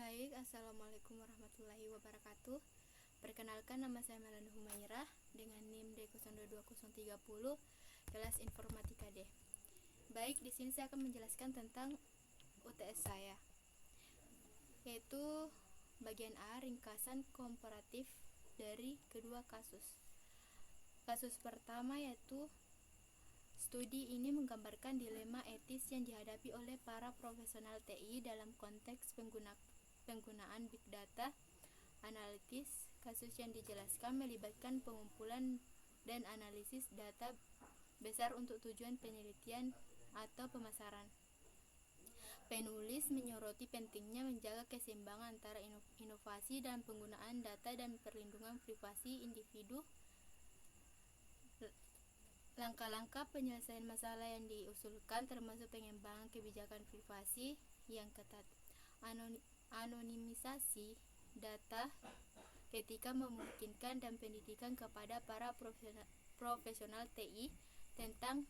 Baik, Assalamualaikum warahmatullahi wabarakatuh. Perkenalkan, nama saya Melani Humairah dengan NIM D022030, kelas Informatika D. Baik, di sini saya akan menjelaskan tentang UTS saya, yaitu bagian A, ringkasan komparatif dari kedua kasus. Kasus pertama yaitu studi ini menggambarkan dilema etis yang dihadapi oleh para profesional TI dalam konteks penggunaan Big Data Analytics. Kasus yang dijelaskan melibatkan pengumpulan dan analisis data besar untuk tujuan penelitian atau pemasaran. Penulis menyoroti pentingnya menjaga keseimbangan antara inovasi dan penggunaan data dan perlindungan privasi individu. Langkah-langkah penyelesaian masalah yang diusulkan termasuk pengembangan kebijakan privasi yang ketat, anonimisasi data ketika memungkinkan, dan pendidikan kepada para profesional TI tentang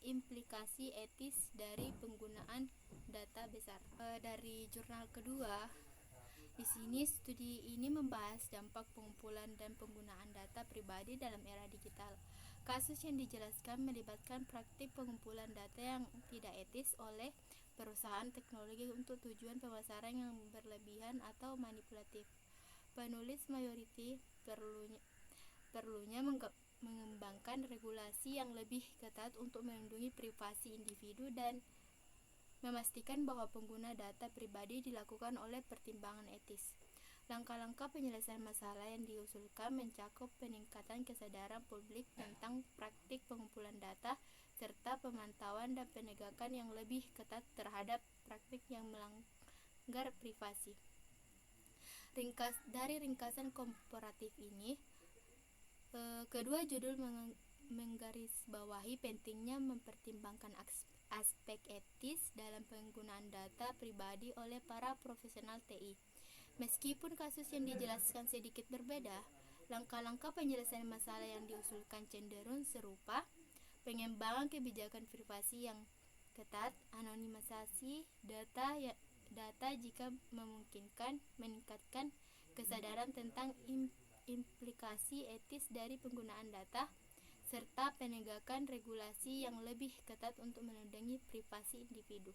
implikasi etis dari penggunaan data besar. Dari jurnal kedua, di sini studi ini membahas dampak pengumpulan dan penggunaan data pribadi dalam era digital. Kasus yang dijelaskan melibatkan praktik pengumpulan data yang tidak etis oleh perusahaan teknologi untuk tujuan pemasaran yang berlebihan atau manipulatif. Penulis mayoriti perlunya mengembangkan regulasi yang lebih ketat untuk melindungi privasi individu dan memastikan bahwa pengguna data pribadi dilakukan oleh pertimbangan etis. Langkah-langkah penyelesaian masalah yang diusulkan mencakup peningkatan kesadaran publik tentang praktik pengumpulan data, serta pemantauan dan penegakan yang lebih ketat terhadap praktik yang melanggar privasi. Dari ringkasan komparatif ini, kedua judul menggarisbawahi pentingnya mempertimbangkan aspek etis dalam penggunaan data pribadi oleh para profesional TI. Meskipun kasus yang dijelaskan sedikit berbeda, langkah-langkah penyelesaian masalah yang diusulkan cenderung serupa: pengembangan kebijakan privasi yang ketat, anonimisasi data jika memungkinkan, meningkatkan kesadaran tentang implikasi etis dari penggunaan data, serta penegakan regulasi yang lebih ketat untuk melindungi privasi individu.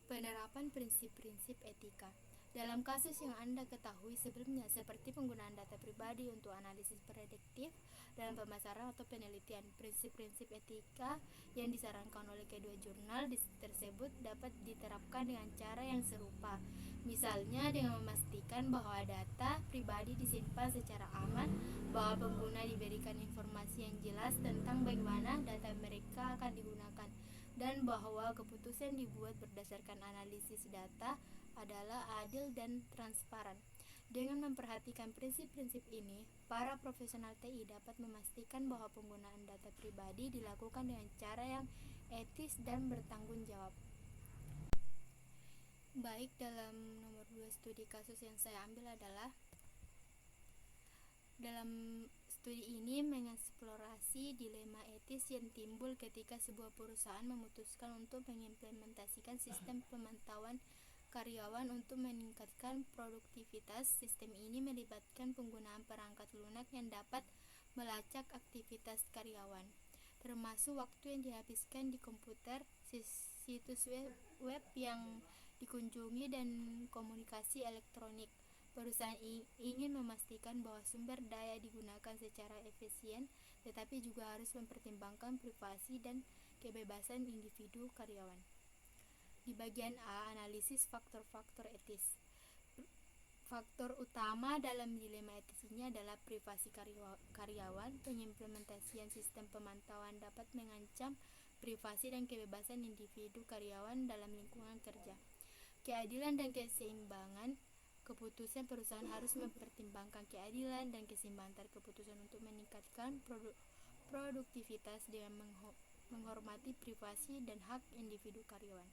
Penerapan prinsip-prinsip etika. Dalam kasus yang Anda ketahui sebelumnya, seperti penggunaan data pribadi untuk analisis prediktif dalam pemasaran atau penelitian, prinsip-prinsip etika yang disarankan oleh kedua jurnal tersebut dapat diterapkan dengan cara yang serupa. Misalnya dengan memastikan bahwa data pribadi disimpan secara aman, bahwa pengguna diberikan informasi yang jelas tentang bagaimana data mereka akan digunakan, dan bahwa keputusan dibuat berdasarkan analisis data adalah adil dan transparan. Dengan memperhatikan prinsip-prinsip ini, para profesional TI dapat memastikan bahwa penggunaan data pribadi dilakukan dengan cara yang etis dan bertanggung jawab. Baik, dalam nomor 2 studi kasus yang saya ambil adalah, dalam studi ini mengeksplorasi dilema etis yang timbul ketika sebuah perusahaan memutuskan untuk mengimplementasikan sistem pemantauan karyawan untuk meningkatkan produktivitas. Sistem ini melibatkan penggunaan perangkat lunak yang dapat melacak aktivitas karyawan, termasuk waktu yang dihabiskan di komputer, situs web yang dikunjungi, dan komunikasi elektronik. Perusahaan ingin memastikan bahwa sumber daya digunakan secara efisien, tetapi juga harus mempertimbangkan privasi dan kebebasan individu karyawan. Di bagian A, analisis faktor-faktor etis. Faktor utama dalam dilema etis ini adalah privasi karyawan. Pengimplementasian sistem pemantauan dapat mengancam privasi dan kebebasan individu karyawan dalam lingkungan kerja. Keadilan dan keseimbangan. Keputusan perusahaan harus mempertimbangkan keadilan dan keseimbangan antar keputusan untuk meningkatkan produktivitas dengan menghormati privasi dan hak individu karyawan.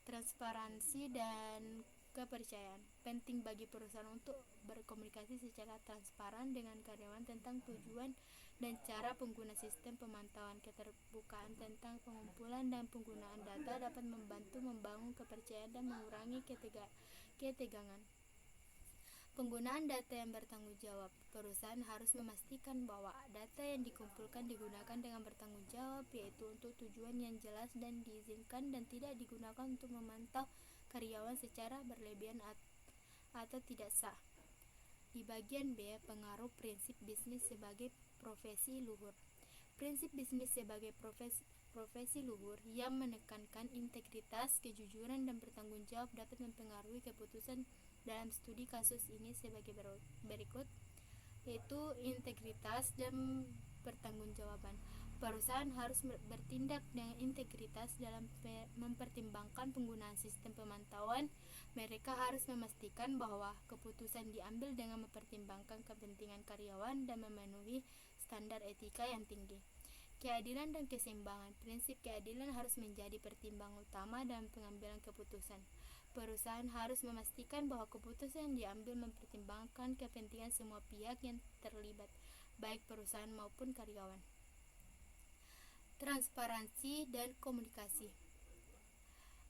Transparansi dan kepercayaan. Penting bagi perusahaan untuk berkomunikasi secara transparan dengan karyawan tentang tujuan dan cara pengguna sistem pemantauan. Keterbukaan tentang pengumpulan dan penggunaan data dapat membantu membangun kepercayaan dan mengurangi ketegangan. Penggunaan data yang bertanggung jawab. Perusahaan harus memastikan bahwa data yang dikumpulkan digunakan dengan bertanggung jawab, yaitu untuk tujuan yang jelas dan diizinkan, dan tidak digunakan untuk memantau karyawan secara berlebihan atau tidak sah. Di bagian B, pengaruh prinsip bisnis sebagai profesi luhur. Prinsip bisnis sebagai profesi luhur yang menekankan integritas, kejujuran, dan bertanggung jawab dapat mempengaruhi keputusan dalam studi kasus ini sebagai berikut, yaitu integritas dan pertanggungjawaban. Perusahaan harus bertindak dengan integritas dalam mempertimbangkan penggunaan sistem pemantauan. Mereka harus memastikan bahwa keputusan diambil dengan mempertimbangkan kepentingan karyawan dan memenuhi standar etika yang tinggi. Keadilan dan keseimbangan. Prinsip keadilan harus menjadi pertimbangan utama dalam pengambilan keputusan. Perusahaan harus memastikan bahwa keputusan yang diambil mempertimbangkan kepentingan semua pihak yang terlibat, baik perusahaan maupun karyawan. Transparansi dan komunikasi.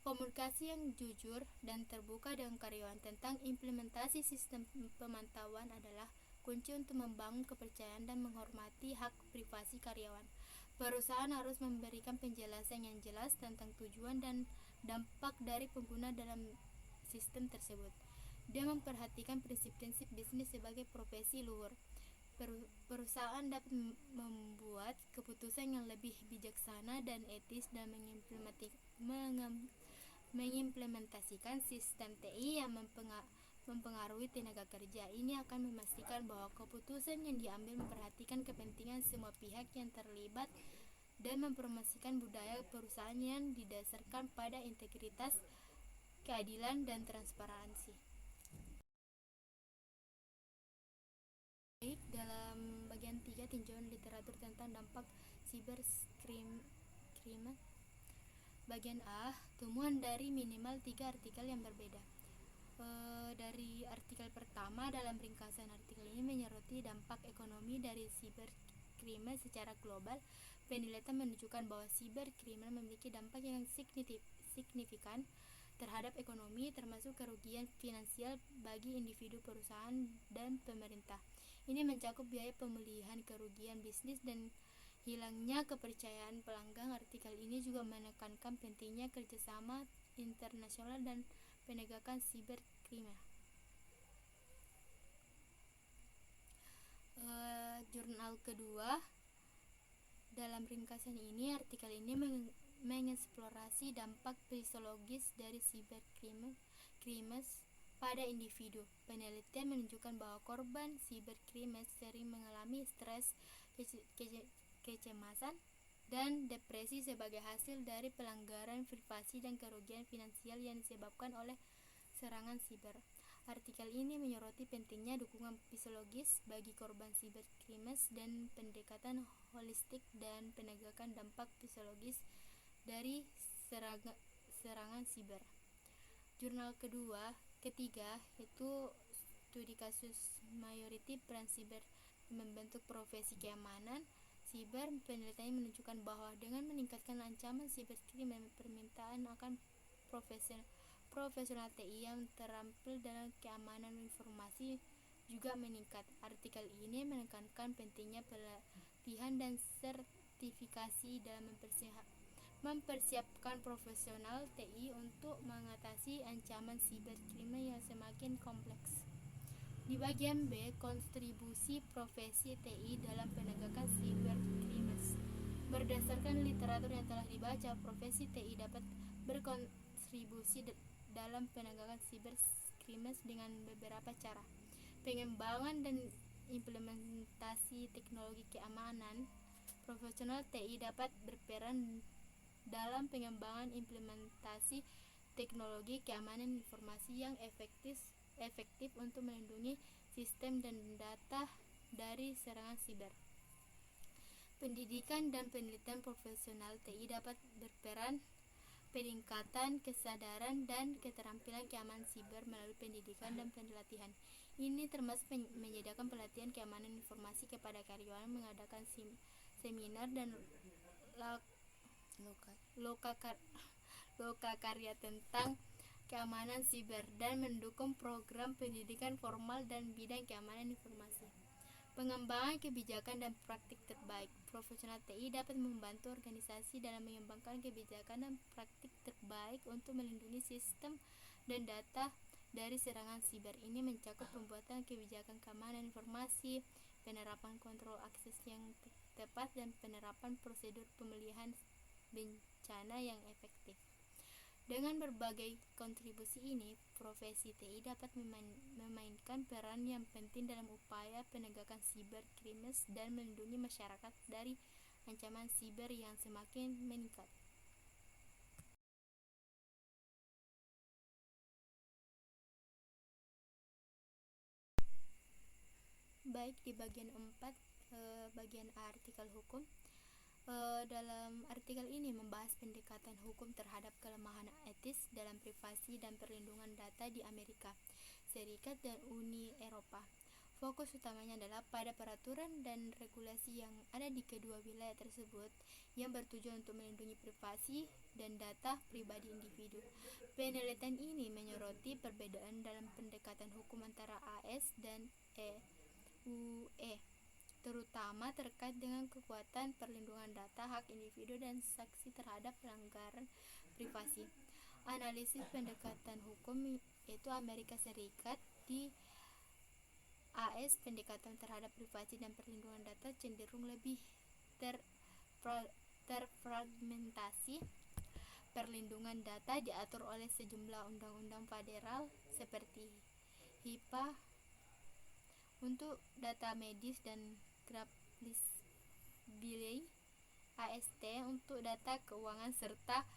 Komunikasi yang jujur dan terbuka dengan karyawan tentang implementasi sistem pemantauan adalah kunci untuk membangun kepercayaan dan menghormati hak privasi karyawan. Perusahaan harus memberikan penjelasan yang jelas tentang tujuan dan dampak dari pengguna dalam sistem tersebut. Dia memperhatikan prinsip-prinsip bisnis sebagai profesi luhur. Perusahaan dapat membuat keputusan yang lebih bijaksana dan etis dan mengimplementasikan sistem TI yang mempengaruhi tenaga kerja. Ini akan memastikan bahwa keputusan yang diambil memperhatikan kepentingan semua pihak yang terlibat dan mempromosikan budaya perusahaan yang didasarkan pada integritas, keadilan, dan transparansi. Baik, dalam bagian 3 tinjauan literatur tentang dampak cybercrime. Bagian A, temuan dari minimal 3 artikel yang berbeda. Dari artikel pertama, dalam ringkasan artikel ini menyoroti dampak ekonomi dari cybercrime secara global. Penelitian menunjukkan bahwa cybercrime memiliki dampak yang signifikan terhadap ekonomi, termasuk kerugian finansial bagi individu, perusahaan, dan pemerintah. Ini mencakup biaya pemulihan kerugian bisnis dan hilangnya kepercayaan pelanggan. Artikel ini juga menekankan pentingnya kerjasama internasional dan penegakan cybercrime. Jurnal kedua. Dalam ringkasan ini, artikel ini mengeksplorasi dampak psikologis dari cybercrime pada individu. Penelitian menunjukkan bahwa korban cybercrime sering mengalami stres, kecemasan, dan depresi sebagai hasil dari pelanggaran privasi dan kerugian finansial yang disebabkan oleh serangan siber. Artikel ini menyoroti pentingnya dukungan psikologis bagi korban cybercrime dan pendekatan holistik dan penegakan dampak psikologis dari serangan siber. Jurnal ketiga yaitu studi kasus Majority Brand Cyber membentuk profesi keamanan siber. Penelitian menunjukkan bahwa dengan meningkatkan ancaman cybercrime, permintaan akan profesional TI yang terampil dalam keamanan informasi juga meningkat. Artikel ini menekankan pentingnya pelatihan dan sertifikasi dalam mempersiapkan profesional TI untuk mengatasi ancaman cybercrime yang semakin kompleks. Di bagian B, kontribusi profesi TI dalam penegakan cybercrime. Berdasarkan literatur yang telah dibaca, profesi TI dapat berkontribusi dalam penegakan cybercrime dengan beberapa cara. Pengembangan dan implementasi teknologi keamanan. Profesional TI dapat berperan dalam pengembangan implementasi teknologi keamanan informasi yang efektif untuk melindungi sistem dan data dari serangan siber. Pendidikan dan penelitian. Profesional TI dapat berperan peningkatan kesadaran dan keterampilan keamanan siber melalui pendidikan dan pelatihan. Ini termasuk menyediakan pelatihan keamanan informasi kepada karyawan, mengadakan seminar dan loka karya tentang keamanan siber, dan mendukung program pendidikan formal dan bidang keamanan informasi. Pengembangan kebijakan dan praktik terbaik. Profesional TI dapat membantu organisasi dalam mengembangkan kebijakan dan praktik terbaik untuk melindungi sistem dan data dari serangan siber. Ini mencakup pembuatan kebijakan keamanan informasi, penerapan kontrol akses yang tepat, dan penerapan prosedur pemulihan bencana yang efektif. Dengan berbagai kontribusi ini, profesi TI dapat memainkan peran yang penting dalam upaya penegakan siber krimes dan melindungi masyarakat dari ancaman siber yang semakin meningkat. Baik, di bagian 4, bagian artikel hukum. Dalam artikel ini membahas pendekatan hukum terhadap kelemahan etis dalam privasi dan perlindungan data di Amerika Serikat dan Uni Eropa. Fokus utamanya adalah pada peraturan dan regulasi yang ada di kedua wilayah tersebut yang bertujuan untuk melindungi privasi dan data pribadi individu. Penelitian ini menyoroti perbedaan dalam pendekatan hukum antara AS dan EU, terutama terkait dengan kekuatan perlindungan data, hak individu, dan sanksi terhadap pelanggaran privasi. Analisis pendekatan hukum yaitu Amerika Serikat. Di AS, pendekatan terhadap privasi dan perlindungan data cenderung lebih terfragmentasi. Perlindungan data diatur oleh sejumlah undang-undang federal seperti HIPAA untuk data medis dan Grapples Billy AST untuk data keuangan, serta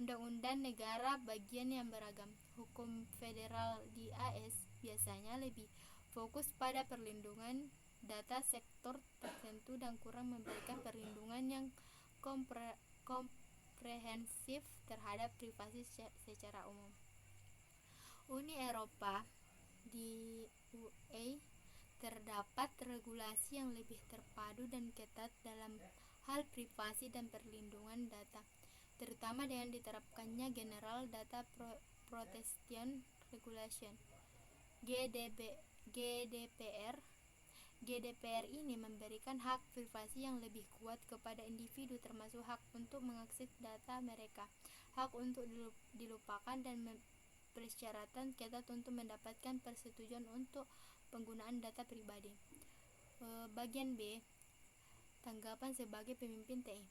undang-undang negara bagian yang beragam. Hukum federal di AS biasanya lebih fokus pada perlindungan data sektor tertentu dan kurang memberikan perlindungan yang komprehensif terhadap privasi secara umum. Uni Eropa. Di UE terdapat regulasi yang lebih terpadu dan ketat dalam hal privasi dan perlindungan data, terutama dengan diterapkannya General Data Protection Regulation GDPR. GDPR ini memberikan hak privasi yang lebih kuat kepada individu, termasuk hak untuk mengakses data mereka, hak untuk dilupakan, dan persyaratan ketat untuk mendapatkan persetujuan untuk penggunaan data pribadi. Bagian B, tanggapan sebagai pemimpin TI.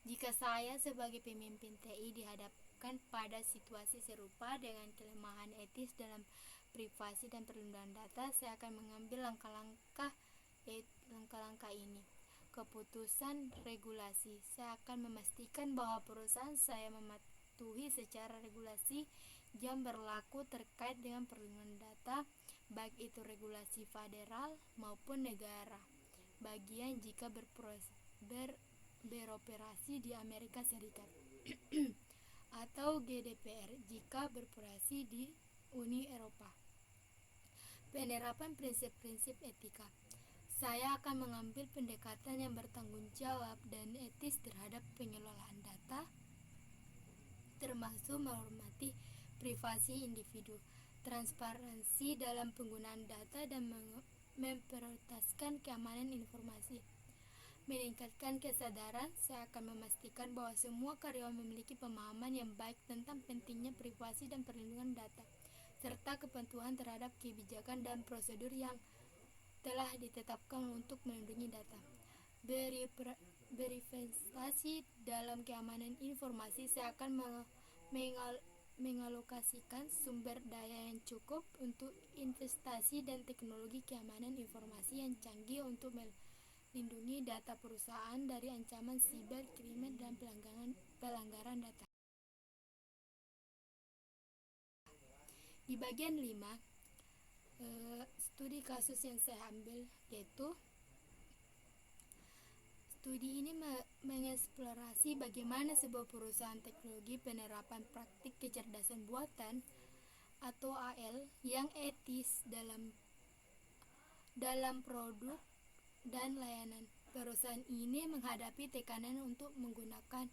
Jika saya sebagai pemimpin TI dihadapkan pada situasi serupa dengan kelemahan etis dalam privasi dan perlindungan data, saya akan mengambil langkah-langkah ini. Keputusan regulasi. Saya akan memastikan bahwa perusahaan saya mematuhi secara regulasi yang berlaku terkait dengan perlindungan data, baik itu regulasi federal maupun negara bagian jika beroperasi di Amerika Serikat atau GDPR jika beroperasi di Uni Eropa. Penerapan prinsip-prinsip etika. Saya akan mengambil pendekatan yang bertanggung jawab dan etis terhadap pengelolaan data, termasuk menghormati privasi individu, transparansi dalam penggunaan data, dan memprioritaskan keamanan informasi. Meningkatkan kesadaran. Saya akan memastikan bahwa semua karyawan memiliki pemahaman yang baik tentang pentingnya privasi dan perlindungan data, serta kepatuhan terhadap kebijakan dan prosedur yang telah ditetapkan untuk melindungi data. Berinvestasi dalam keamanan informasi. Saya akan mengalokasikan sumber daya yang cukup untuk investasi dan teknologi keamanan informasi yang canggih untuk melindungi data perusahaan dari ancaman siber krimen dan pelanggaran data. Di bagian 5, studi kasus yang saya ambil yaitu studi ini mengeksplorasi bagaimana sebuah perusahaan teknologi penerapan praktik kecerdasan buatan atau AL yang etis dalam produk dan layanan. Perusahaan ini menghadapi tekanan untuk menggunakan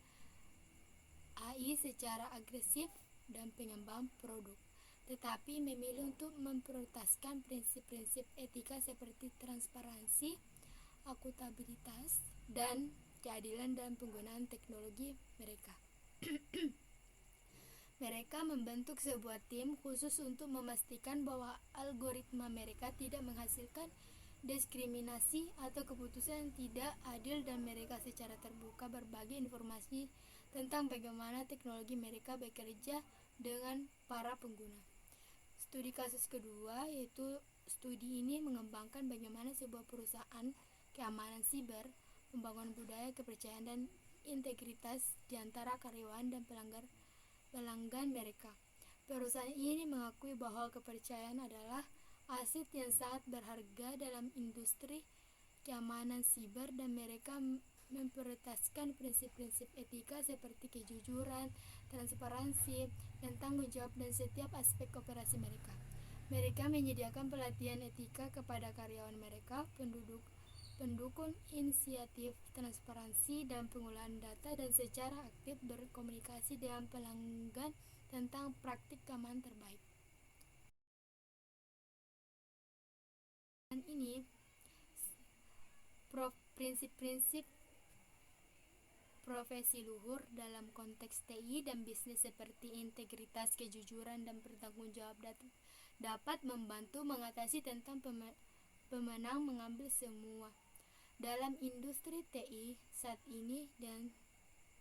AI secara agresif dan pengembangan produk, tetapi memilih untuk memprioritaskan prinsip-prinsip etika seperti transparansi, akuntabilitas, dan keadilan dalam penggunaan teknologi mereka. Mereka membentuk sebuah tim khusus untuk memastikan bahwa algoritma mereka tidak menghasilkan diskriminasi atau keputusan yang tidak adil, dan mereka secara terbuka berbagi informasi tentang bagaimana teknologi mereka bekerja dengan para pengguna. Studi kasus kedua, yaitu studi ini mengembangkan bagaimana sebuah perusahaan keamanan siber membangun budaya kepercayaan dan integritas di antara karyawan dan pelanggan mereka. Perusahaan ini mengakui bahwa kepercayaan adalah aset yang sangat berharga dalam industri keamanan siber, dan mereka memprioritaskan prinsip-prinsip etika seperti kejujuran, transparansi, dan tanggung jawab dalam setiap aspek operasi mereka. Mereka menyediakan pelatihan etika kepada karyawan mereka, pendukung inisiatif transparansi dan pengolahan data, dan secara aktif berkomunikasi dengan pelanggan tentang praktik keamanan terbaik. Dan ini prinsip-prinsip profesi luhur dalam konteks TI dan bisnis seperti integritas, kejujuran, dan bertanggungjawab dapat membantu mengatasi tentang pemenang mengambil semua dalam industri TI saat ini dan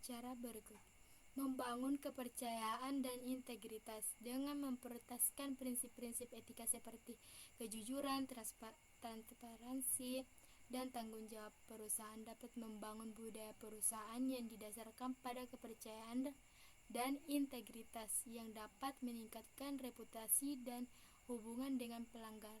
cara berikut. Membangun kepercayaan dan integritas dengan memprioritaskan prinsip-prinsip etika seperti kejujuran, transparansi, dan tanggung jawab. Perusahaan dapat membangun budaya perusahaan yang didasarkan pada kepercayaan dan integritas yang dapat meningkatkan reputasi dan hubungan dengan pelanggan.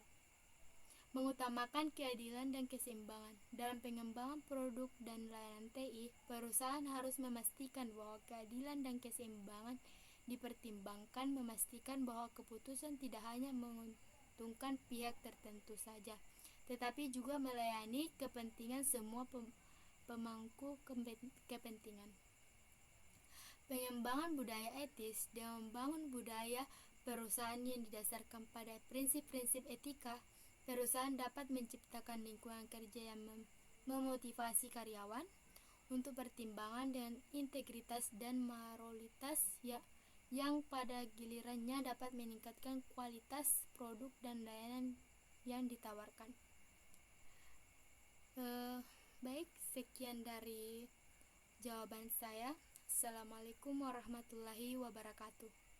Mengutamakan keadilan dan keseimbangan. Dalam pengembangan produk dan layanan TI, perusahaan harus memastikan bahwa keadilan dan keseimbangan dipertimbangkan, memastikan bahwa keputusan tidak hanya menguntungkan pihak tertentu saja, tetapi juga melayani kepentingan semua pemangku kepentingan. Pengembangan budaya etis dan membangun budaya perusahaan yang didasarkan pada prinsip-prinsip etika. Perusahaan dapat menciptakan lingkungan kerja yang memotivasi karyawan untuk pertimbangan dengan integritas dan moralitas yang pada gilirannya dapat meningkatkan kualitas produk dan layanan yang ditawarkan. Baik, sekian dari jawaban saya. Assalamualaikum warahmatullahi wabarakatuh.